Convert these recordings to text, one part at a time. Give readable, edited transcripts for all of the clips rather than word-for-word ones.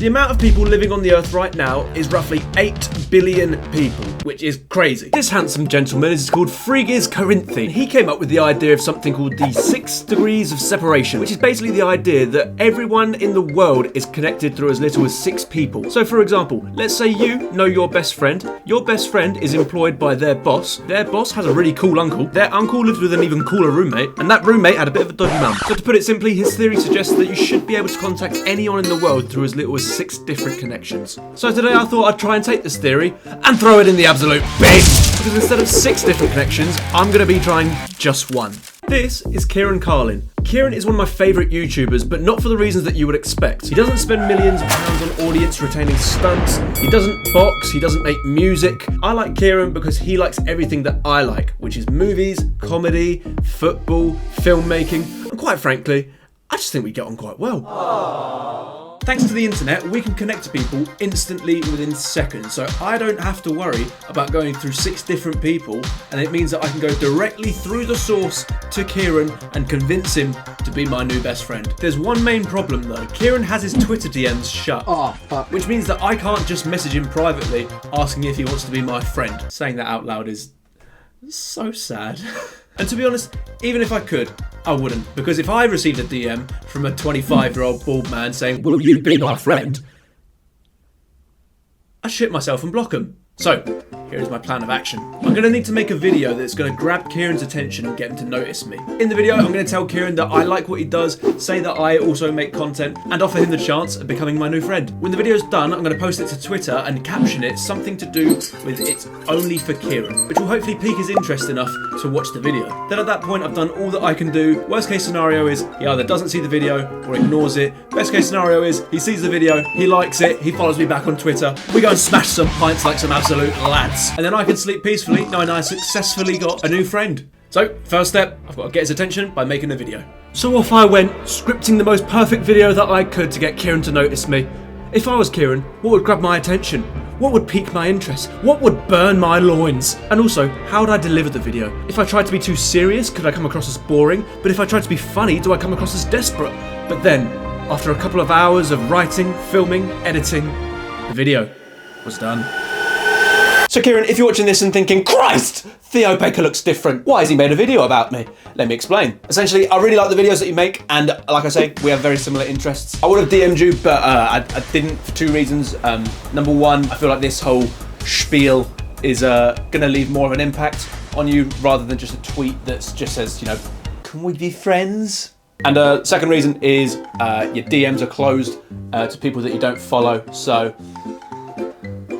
The amount of people living on the Earth right now is roughly 8 billion people, which is crazy. This handsome gentleman is called Frigyes Karinthy. He came up with the idea of something called the 6 degrees of separation, which is basically the idea that everyone in the world is connected through as little as 6 people. So for example, let's say you know your best friend. Your best friend is employed by their boss. Their boss has a really cool uncle. Their uncle lives with an even cooler roommate, and that roommate had a bit of a dodgy mum. So to put it simply, his theory suggests that you should be able to contact anyone in the world through as little as 6 different connections. So today I thought I'd try and take this theory and throw it in the absolute bin. Because instead of 6 different connections, I'm going to be trying just one. This is Kieran Carlin. Kieran is one of my favourite YouTubers, but not for the reasons that you would expect. He doesn't spend millions of pounds on audience retaining stunts, he doesn't box, he doesn't make music. I like Kieran because he likes everything that I like, which is movies, comedy, football, filmmaking, and quite frankly, I just think we get on quite well. Aww. Thanks to the internet, we can connect to people instantly within seconds, so I don't have to worry about going through 6 different people, and it means that I can go directly through the source to Kieran and convince him to be my new best friend. There's one main problem though. Kieran has his Twitter DMs shut, which means that I can't just message him privately asking if he wants to be my friend. Saying that out loud is so sad. And to be honest, even if I could, I wouldn't. Because if I received a DM from a 25-year-old bald man saying, "Will you be my friend?" I shit myself and block him. So, here is my plan of action. I'm going to need to make a video that's going to grab Kieran's attention and get him to notice me. In the video, I'm going to tell Kieran that I like what he does, say that I also make content, and offer him the chance of becoming my new friend. When the video's done, I'm going to post it to Twitter and caption it something to do with "It's only for Kieran," which will hopefully pique his interest enough to watch the video. Then at that point, I've done all that I can do. Worst case scenario is he either doesn't see the video or ignores it. Best case scenario is he sees the video, he likes it, he follows me back on Twitter. We go and smash some pints like some absolute lads. And then I can sleep peacefully knowing I successfully got a new friend. So, first step, I've got to get his attention by making a video. So off I went, scripting the most perfect video that I could to get Kieran to notice me. If I was Kieran, what would grab my attention? What would pique my interest? What would burn my loins? And also, how would I deliver the video? If I tried to be too serious, could I come across as boring? But if I tried to be funny, do I come across as desperate? But then, after a couple of hours of writing, filming, editing, the video was done. So Kieran, if you're watching this and thinking, "Christ, Theo Baker looks different. Why has he made a video about me?" Let me explain. Essentially, I really like the videos that you make, and like I say, we have very similar interests. I would have DM'd you, but I didn't for 2 reasons. Number one, I feel like this whole spiel is gonna leave more of an impact on you rather than just a tweet that just says, you know, "Can we be friends?" And second reason is your DMs are closed to people that you don't follow, so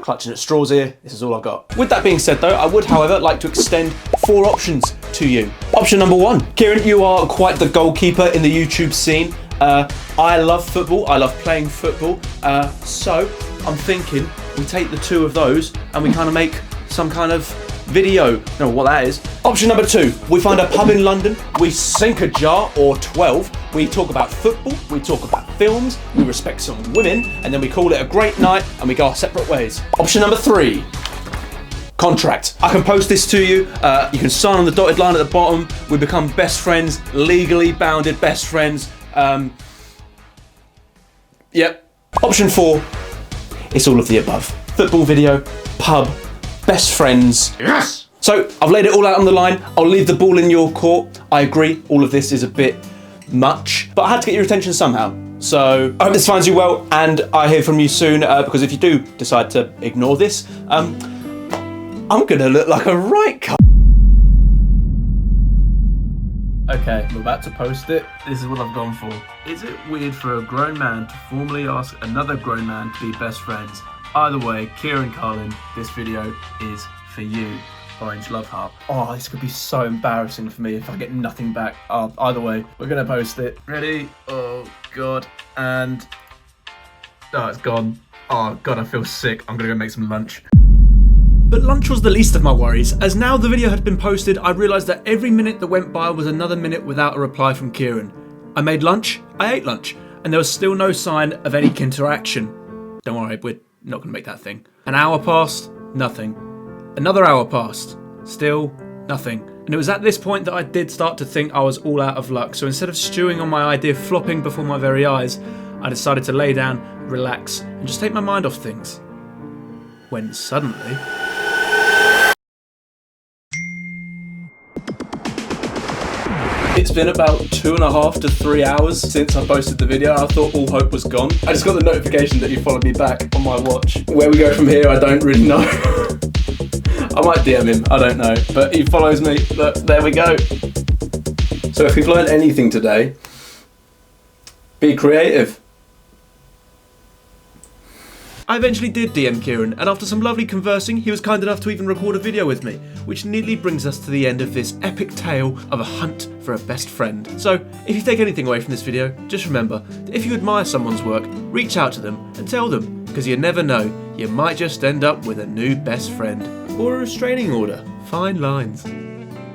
clutching at straws here, this is all I've got. With that being said though, I would however like to extend 4 options to you. Option number 1, Kieran, you are quite the goalkeeper in the YouTube scene. I love football, I love playing football, so I'm thinking we take the 2 of those and we kind of make some kind of video. Don't know what that is. Option number 2, we find a pub in London, we sink a jar or 12, we talk about football, we talk about films, we respect some women, and then we call it a great night and we go our separate ways. Option number 3, contract. I can post this to you, you can sign on the dotted line at the bottom, we become best friends, legally bounded best friends. Yep. Option 4, it's all of the above. Football video, pub, best friends. Yes! So, I've laid it all out on the line. I'll leave the ball in your court. I agree, all of this is a bit much, but I had to get your attention somehow. So, I hope this finds you well, and I hear from you soon, because if you do decide to ignore this, I'm gonna look like a right cunt. Okay, I'm about to post it. This is what I've gone for. Is it weird for a grown man to formally ask another grown man to be best friends? Either way, Kieran Carlin, this video is for you. Orange love heart. Oh, this could be so embarrassing for me if I get nothing back. Either way, we're gonna post it. Ready? Oh God. And oh, it's gone. Oh God, I feel sick. I'm gonna go make some lunch. But lunch was the least of my worries, as now the video had been posted, I realised that every minute that went by was another minute without a reply from Kieran. I made lunch, I ate lunch, and there was still no sign of any interaction. Don't worry, we're not going to make that thing. An hour passed, nothing. Another hour passed, still nothing. And it was at this point that I did start to think I was all out of luck, so instead of stewing on my idea flopping before my very eyes, I decided to lay down, relax, and just take my mind off things. When suddenly... It's been about 2.5 to 3 hours since I posted the video. I thought all hope was gone. I just got the notification that he followed me back on my watch. Where we go from here, I don't really know. I might DM him, I don't know. But he follows me. Look, there we go. So if we've learned anything today, be creative. I eventually did DM Kieran, and after some lovely conversing, he was kind enough to even record a video with me, which neatly brings us to the end of this epic tale of a hunt for a best friend. So, if you take anything away from this video, just remember that if you admire someone's work, reach out to them and tell them, because you never know, you might just end up with a new best friend. Or a restraining order. Fine lines.